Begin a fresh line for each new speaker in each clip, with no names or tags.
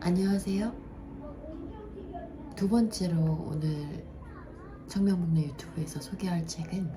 안녕하세요. 두 번째로 오늘 청명북로 유튜브에서 소개할 책은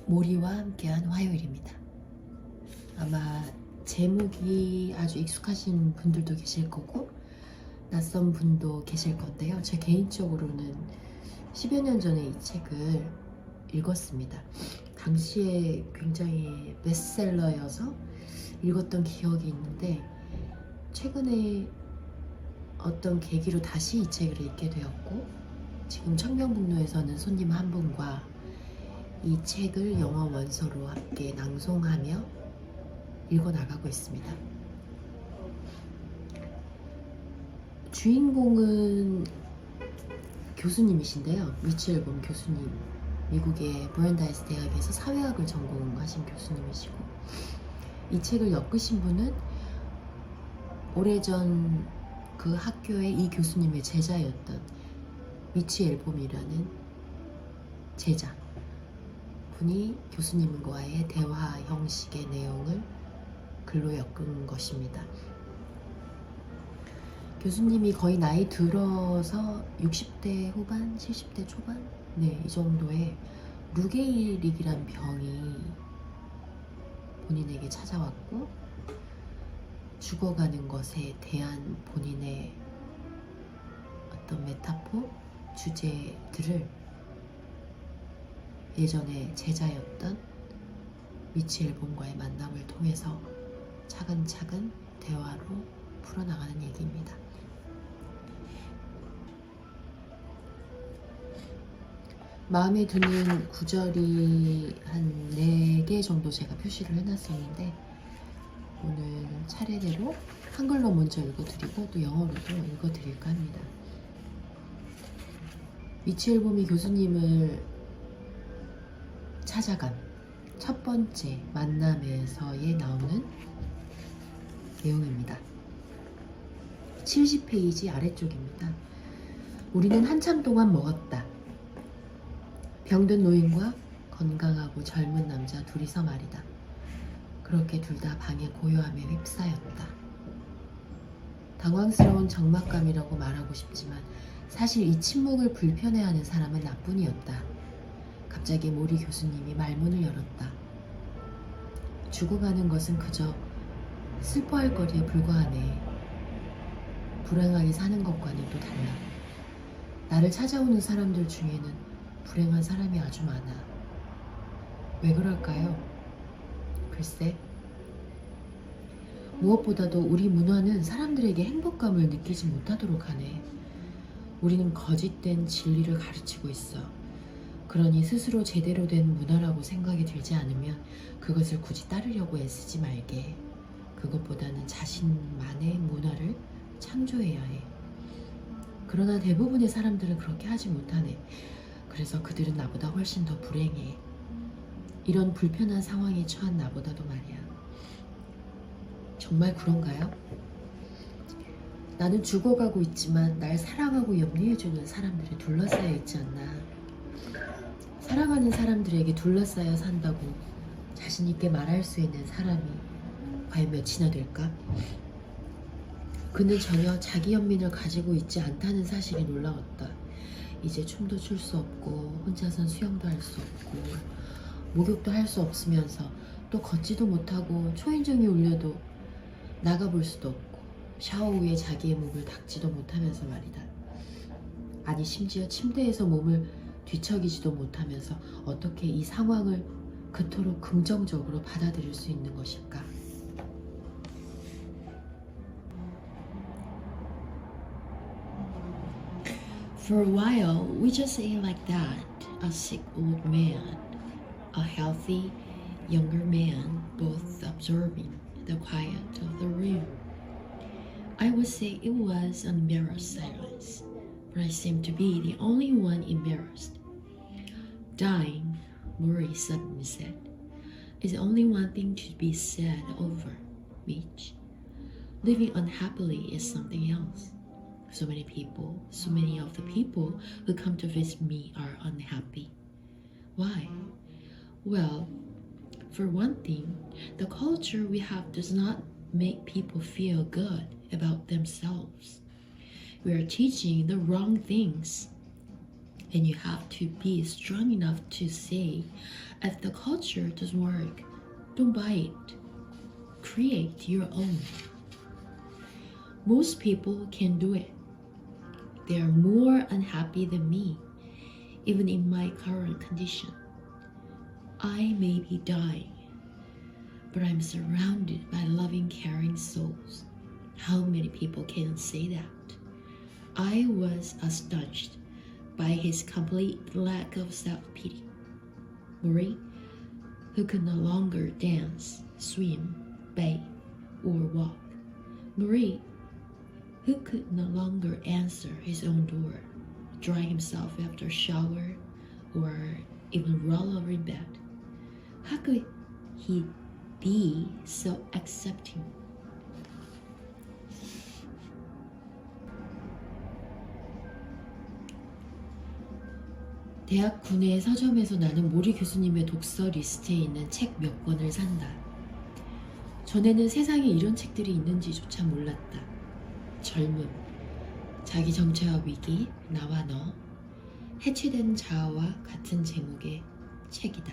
모리와 함께한 화요일입니다. 아마 제목이 아주 익숙하신 분들도 계실 거고 낯선 분도 계실 건데요. 제 개인적으로는 10여 년 전에 이 책을 읽었습니다. 당시에 굉장히 베스트셀러여서 읽었던 기억이 있는데 최근에 어떤 계기로 다시 이 책을 읽게 되었고 지금 청명북로에서는 손님 한 분과 이 책을 영어 원서로 함께 낭송하며 읽어나가고 있습니다. 주인공은 교수님이신데요. 미치 앨범 교수님, 미국의 브랜다이스 대학에서 사회학을 전공하신 교수님이시고 이 책을 엮으신 분은 오래전 그 학교의 이 교수님의 제자였던 미치 앨범이라는 제자 분이 교수님과의 대화 형식의 내용을 글로 엮은 것입니다. 교수님이 거의 나이 들어서 60대 후반, 70대 초반? 네, 이 정도의 루게이릭이란 병이 본인에게 찾아왔고 죽어가는 것에 대한 본인의 어떤 메타포, 주제들을 예전에 제자였던 미치 앨범과의 만남을 통해서 차근차근 대화로 풀어나가는 얘기입니다. 마음에 드는 구절이 한 4개 정도 제가 표시를 해놨었는데 오늘 차례대로 한글로 먼저 읽어드리고 또 영어로도 읽어드릴까 합니다. 미치 앨범이 교수님을 찾아간 첫 번째 만남에서에 나오는 내용입니다. 70페이지 아래쪽입니다. 우리는 한참 동안 먹었다. 병든 노인과 건강하고 젊은 남자 둘이서 말이다. 그렇게 둘 다 방에 고요함에 휩싸였다. 당황스러운 적막감이라고 말하고 싶지만 사실 이 침묵을 불편해하는 사람은 나뿐이었다. 갑자기 모리 교수님이 말문을 열었다. 죽어가는 것은 그저 슬퍼할 거리에 불과하네. 불행하게 사는 것과는 또 달라. 나를 찾아오는 사람들 중에는 불행한 사람이 아주 많아. 왜 그럴까요? 글쎄, 무엇보다도 우리 문화는 사람들에게 행복감을 느끼지 못하도록 하네. 우리는 거짓된 진리를 가르치고 있어. 그러니 스스로 제대로 된 문화라고 생각이 들지 않으면 그것을 굳이 따르려고 애쓰지 말게. 그것보다는 자신만의 문화를 창조해야 해. 그러나 대부분의 사람들은 그렇게 하지 못하네. 그래서 그들은 나보다 훨씬 더 불행해. 이런 불편한 상황에 처한 나보다도 말이야. 정말 그런가요? 나는 죽어가고 있지만 날 사랑하고 염려해주는 사람들이 둘러싸여 있지 않나. 사랑하는 사람들에게 둘러싸여 산다고 자신있게 말할 수 있는 사람이 과연 몇이나 될까? 그는 전혀 자기 연민을 가지고 있지 않다는 사실이 놀라웠다. 이제 춤도 출 수 없고 혼자선 수영도 할 수 없고 목욕도 할 수 없으면서 또 걷지도 못하고 초인종이 울려도 나가볼 수도 없고 샤워 후에 자기의 몸을 닦지도 못하면서 말이다. 아니 심지어 침대에서 몸을 뒤척이지도 못하면서 어떻게 이 상황을 그토록 긍정적으로 받아들일 수 있는 것일까? For a while, we just ate like that. A sick old man, a healthy younger man, both absorbing the quiet of the room. I would say it was embarrassed silence, but I seemed to be the only one embarrassed. Dying, Murray suddenly said, is only one thing to be said over, Mitch. Living unhappily is something else. So many of the people who come to visit me are unhappy. Why? Well, for one thing, the culture we have does not make people feel good about themselves. We are teaching the wrong things. And you have to be strong enough to say, if the culture doesn't work, don't buy it. Create your own. Most people can do it. They are more unhappy than me, even in my current condition. I may be dying, but I'm surrounded by loving, caring souls. How many people can say that? I was astonished by his complete lack of self-pity. Marie, who could no longer dance, swim, bathe, or walk. Marie, who could no longer answer his own door, dry himself after a shower, or even roll over in bed. How could he be so accepting? 대학 구내 서점에서 나는 모리 교수님의 독서 리스트에 있는 책 몇 권을 산다. 전에는 세상에 이런 책들이 있는지조차 몰랐다. 젊음, 자기 정체와 위기, 나와 너, 해체된 자아와 같은 제목의 책이다.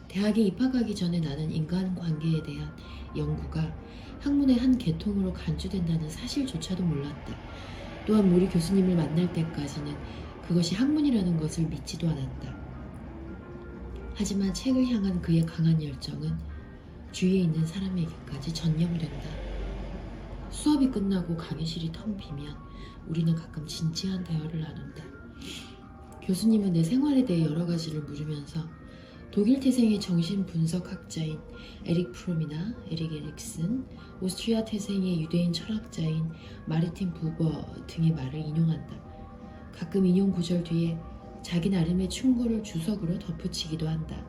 대학에 입학하기 전에 나는 인간관계에 대한 연구가 학문의 한 계통으로 간주된다는 사실조차도 몰랐다. 또한 모리 교수님을 만날 때까지는 그것이 학문이라는 것을 믿지도 않았다. 하지만 책을 향한 그의 강한 열정은 주위에 있는 사람에게까지 전염된다. 수업이 끝나고 강의실이 텅 비면 우리는 가끔 진지한 대화를 나눈다. 교수님은 내 생활에 대해 여러 가지를 물으면서 독일 태생의 정신분석학자인 에릭 프롬이나 에릭 에릭슨, 오스트리아 태생의 유대인 철학자인 마르틴 부버 등의 말을 인용한다. 가끔 인용 구절 뒤에 자기 나름의 충고를 주석으로 덧붙이기도 한다.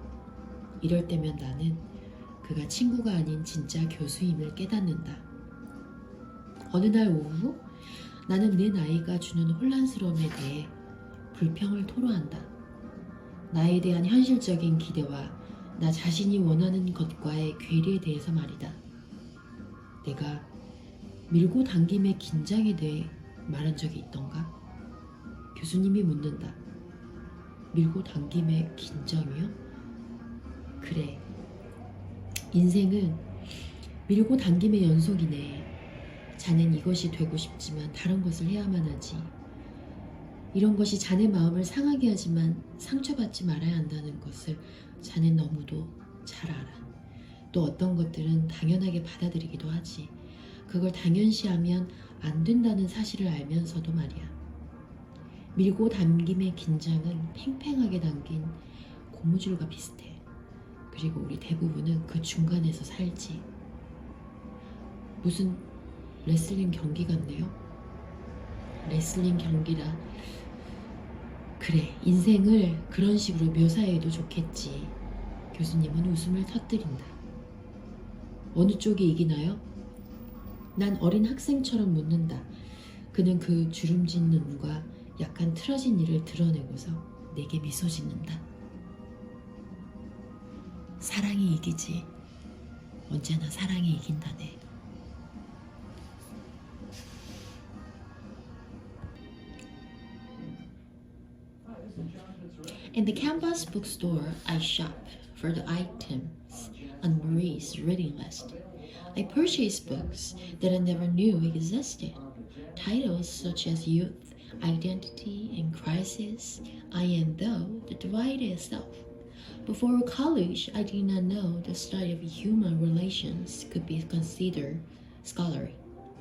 이럴 때면 나는 그가 친구가 아닌 진짜 교수임을 깨닫는다. 어느 날 오후 나는 내 나이가 주는 혼란스러움에 대해 불평을 토로한다. 나에 대한 현실적인 기대와 나 자신이 원하는 것과의 괴리에 대해서 말이다. 내가 밀고 당김의 긴장에 대해 말한 적이 있던가? 교수님이 묻는다. 밀고 당김의 긴장이요? 그래. 인생은 밀고 당김의 연속이네. 자넨 이것이 되고 싶지만 다른 것을 해야만 하지. 이런 것이 자네 마음을 상하게 하지만 상처받지 말아야 한다는 것을 자넨 너무도 잘 알아. 또 어떤 것들은 당연하게 받아들이기도 하지. 그걸 당연시하면 안 된다는 사실을 알면서도 말이야. 밀고 당김의 긴장은 팽팽하게 당긴 고무줄과 비슷해. 그리고 우리 대부분은 그 중간에서 살지. 무슨 레슬링 경기 같네요. 레슬링 경기라. 그래, 인생을 그런 식으로 묘사해도 좋겠지. 교수님은 웃음을 터뜨린다. 어느 쪽이 이기나요? 난 어린 학생처럼 묻는다. 그는 그 주름진 눈과 약간 틀어진 이를 드러내고서 내게 미소 짓는다. 사랑이 이기지. 언제나 사랑이 이긴다네. In the campus bookstore, I shop for the items on Marie's reading list. I purchase books that I never knew existed. Titles such as Youth, Identity, and Crisis, I Am Thou, The Divide Itself. Before college, I did not know the study of human relations could be considered scholarly.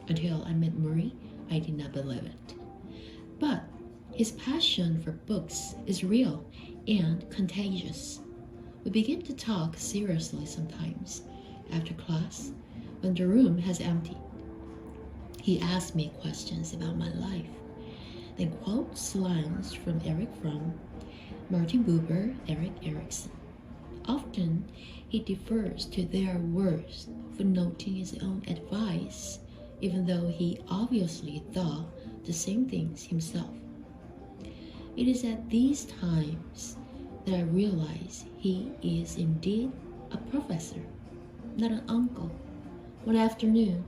Until I met Marie, I did not believe it. But his passion for books is real and contagious. We begin to talk seriously sometimes. After class, when the room has emptied, he asks me questions about my life, then quotes lines from Erich Fromm, Martin Buber, Erik Erikson. Often, he defers to their words, footnoting his own advice, even though he obviously thought the same things himself. It is at these times that I realize he is indeed a professor, not an uncle, One afternoon,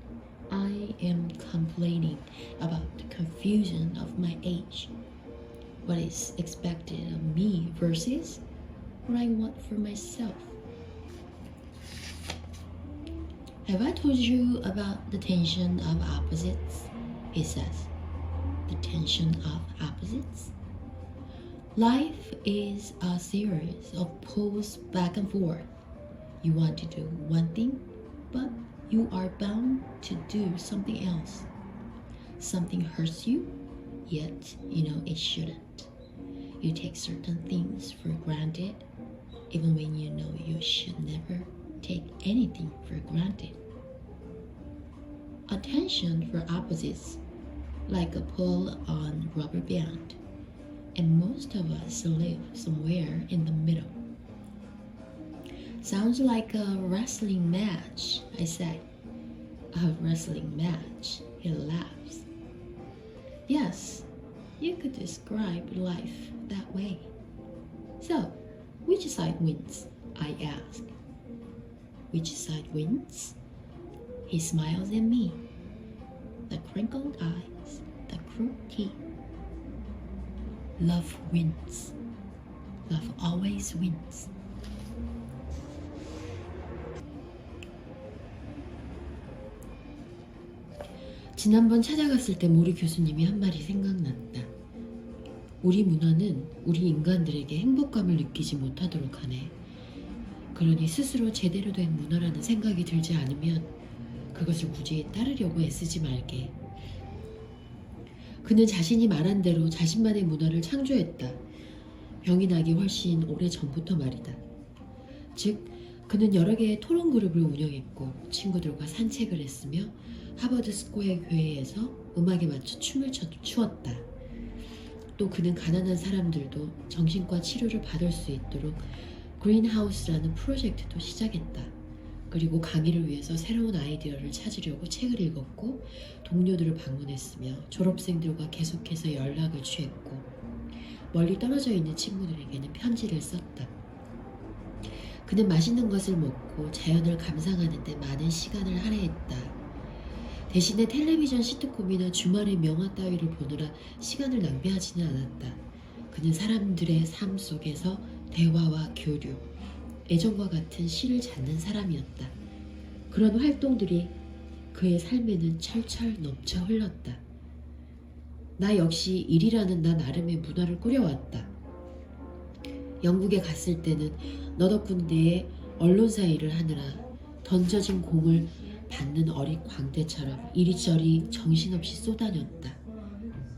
I am complaining about the confusion of my age. What is expected of me versus what I want for myself. Have I told you about the tension of opposites? He says. The tension of opposites? Life is a series of pulls back and forth. You want to do one thing, but you are bound to do something else. Something hurts you, yet you know it shouldn't. You take certain things for granted, even when you know you should never take anything for granted. A tension for opposites, like a pull on rubber band, and most of us live somewhere in the middle. Sounds like a wrestling match, I say. A wrestling match, he laughs. Yes, you could describe life that way. So, which side wins? I ask. Which side wins? He smiles at me. The crinkled eyes, the crooked teeth. Love wins. Love always wins. 지난번 찾아갔을 때 모리 교수님이 한 말이 생각났다. 우리 문화는 우리 인간들에게 행복감을 느끼지 못하도록 하네. 그러니 스스로 제대로 된 문화라는 생각이 들지 않으면 그것을 굳이 따르려고 애쓰지 말게. 그는 자신이 말한 대로 자신만의 문화를 창조했다. 병이 나기 훨씬 오래 전부터 말이다. 즉, 그는 여러 개의 토론 그룹을 운영했고 친구들과 산책을 했으며 하버드 스퀘어 교회에서 음악에 맞춰 춤을 추었다. 또 그는 가난한 사람들도 정신과 치료를 받을 수 있도록 그린하우스라는 프로젝트도 시작했다. 그리고 강의를 위해서 새로운 아이디어를 찾으려고 책을 읽었고 동료들을 방문했으며 졸업생들과 계속해서 연락을 취했고 멀리 떨어져 있는 친구들에게는 편지를 썼다. 그는 맛있는 것을 먹고 자연을 감상하는 데 많은 시간을 할애했다. 대신에 텔레비전 시트콤이나 주말의 명화 따위를 보느라 시간을 낭비하지는 않았다. 그는 사람들의 삶 속에서 대화와 교류, 애정과 같은 시를 찾는 사람이었다. 그런 활동들이 그의 삶에는 철철 넘쳐 흘렀다. 나 역시 일이라는 나 나름의 문화를 꾸려왔다. 영국에 갔을 때는 너덕군대에 언론사 일을 하느라 던져진 공을 받는 어린 광대처럼 이리저리 정신없이 쏘다녔다.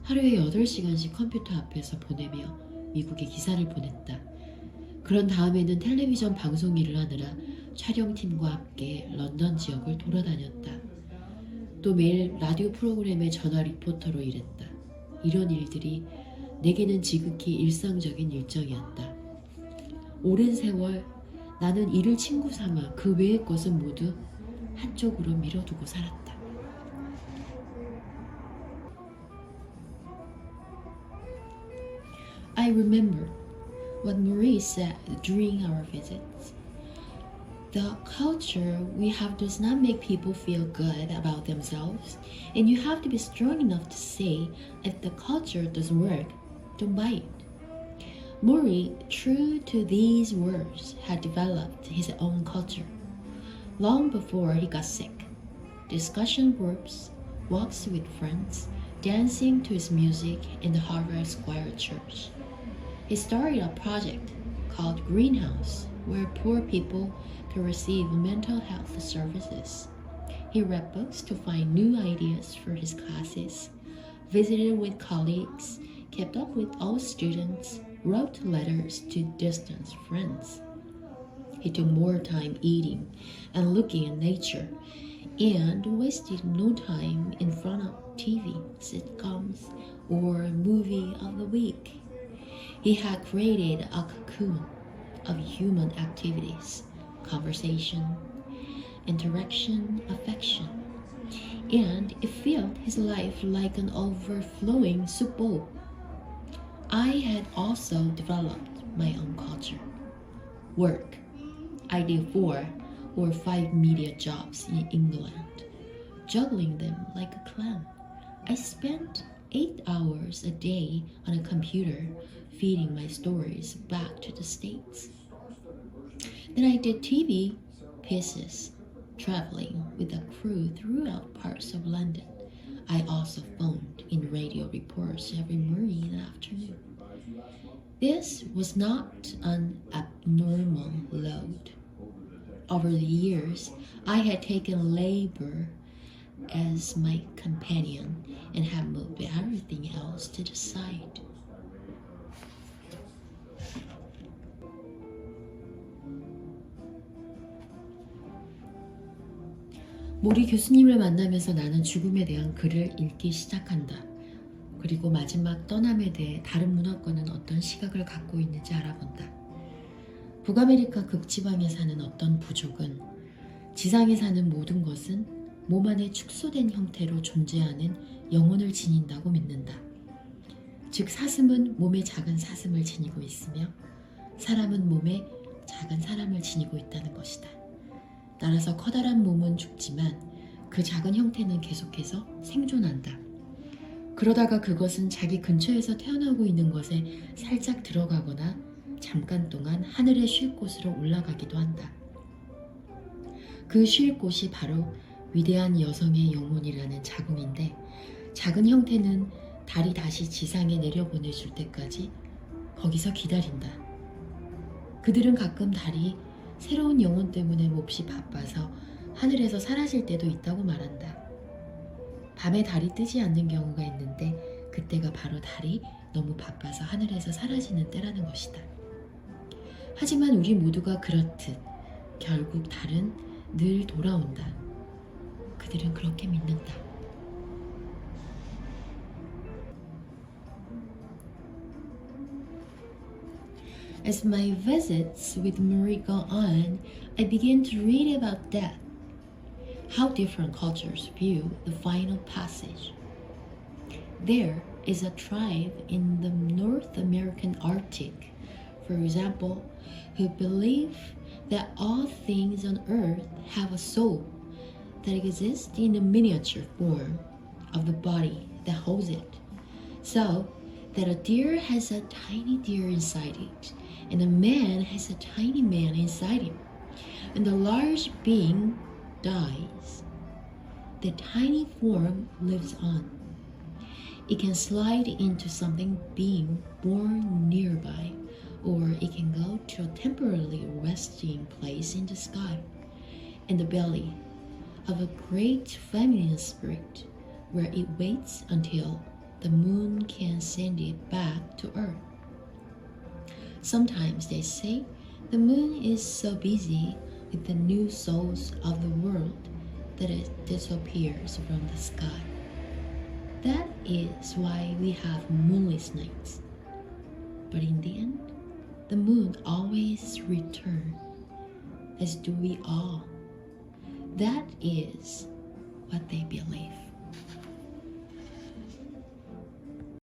하루에 8시간씩 컴퓨터 앞에서 보내며 미국에 기사를 보냈다. 그런 다음에는 텔레비전 방송 일을 하느라 촬영팀과 함께 런던 지역을 돌아다녔다. 또 매일 라디오 프로그램의 전화 리포터로 일했다. 이런 일들이 내게는 지극히 일상적인 일정이었다. 오랜 세월 나는 일을 친구 삼아 그 외의 것은 모두 한쪽으로 밀어두고 살았다. I remember what Marie said during our visits. The culture we have does not make people feel good about themselves, and you have to be strong enough to say, if the culture doesn't work, don't buy it. Murray, true to these words, had developed his own culture. Long before he got sick, discussion groups, walks with friends, dancing to his music in the Harvard Square Church. He started a project called Greenhouse, where poor people could receive mental health services. He read books to find new ideas for his classes, visited with colleagues, kept up with old students, wrote letters to distant friends. He took more time eating and looking at nature, and wasted no time in front of TV, sitcoms, or movie of the week. He had created a cocoon of human activities, conversation, interaction, affection, and it filled his life like an overflowing soup bowl. I had also developed my own culture. Work. Idea 4. or 5 media jobs in England, juggling them like a clown. I spent 8 hours a day on a computer feeding my stories back to the States. Then I did TV pieces, traveling with a crew throughout parts of London. I also phoned in radio reports every morning and afternoon. This was not an abnormal load. Over the years, I had taken labor as my companion and had moved everything else to the side. 모리 교수님을 만나면서 나는 죽음에 대한 글을 읽기 시작한다. 그리고 마지막 떠남에 대해 다른 문화권은 어떤 시각을 갖고 있는지 알아본다. 북아메리카 극지방에 사는 어떤 부족은 지상에 사는 모든 것은 몸 안에 축소된 형태로 존재하는 영혼을 지닌다고 믿는다. 즉 사슴은 몸에 작은 사슴을 지니고 있으며 사람은 몸에 작은 사람을 지니고 있다는 것이다. 따라서 커다란 몸은 죽지만 그 작은 형태는 계속해서 생존한다. 그러다가 그것은 자기 근처에서 태어나고 있는 것에 살짝 들어가거나 잠깐 동안 하늘에 쉴 곳으로 올라가기도 한다. 그 쉴 곳이 바로 위대한 여성의 영혼이라는 자궁인데 작은 형태는 달이 다시 지상에 내려보내줄 때까지 거기서 기다린다. 그들은 가끔 달이 새로운 영혼 때문에 몹시 바빠서 하늘에서 사라질 때도 있다고 말한다. 밤에 달이 뜨지 않는 경우가 있는데 그때가 바로 달이 너무 바빠서 하늘에서 사라지는 때라는 것이다. 하지만 우리 모두가 그렇듯 결국 달은 늘 돌아온다. 그들은 그렇게 믿는다. As my visits with Marie go on, I begin to read about death, how different cultures view the final passage. There is a tribe in the North American Arctic, for example, who believe that all things on earth have a soul that exists in a miniature form of the body that holds it, so that a deer has a tiny deer inside it, and a man has a tiny man inside him. When the large being dies, the tiny form lives on. It can slide into something being born nearby, or it can go to a temporarily resting place in the sky, in the belly of a great feminine spirit, where it waits until the moon can send it back to earth. Sometimes they say the moon is so busy with the new souls of the world that it disappears from the sky. That is why we have moonless nights. But in the end, the moon always returns, as do we all. That is what they believe.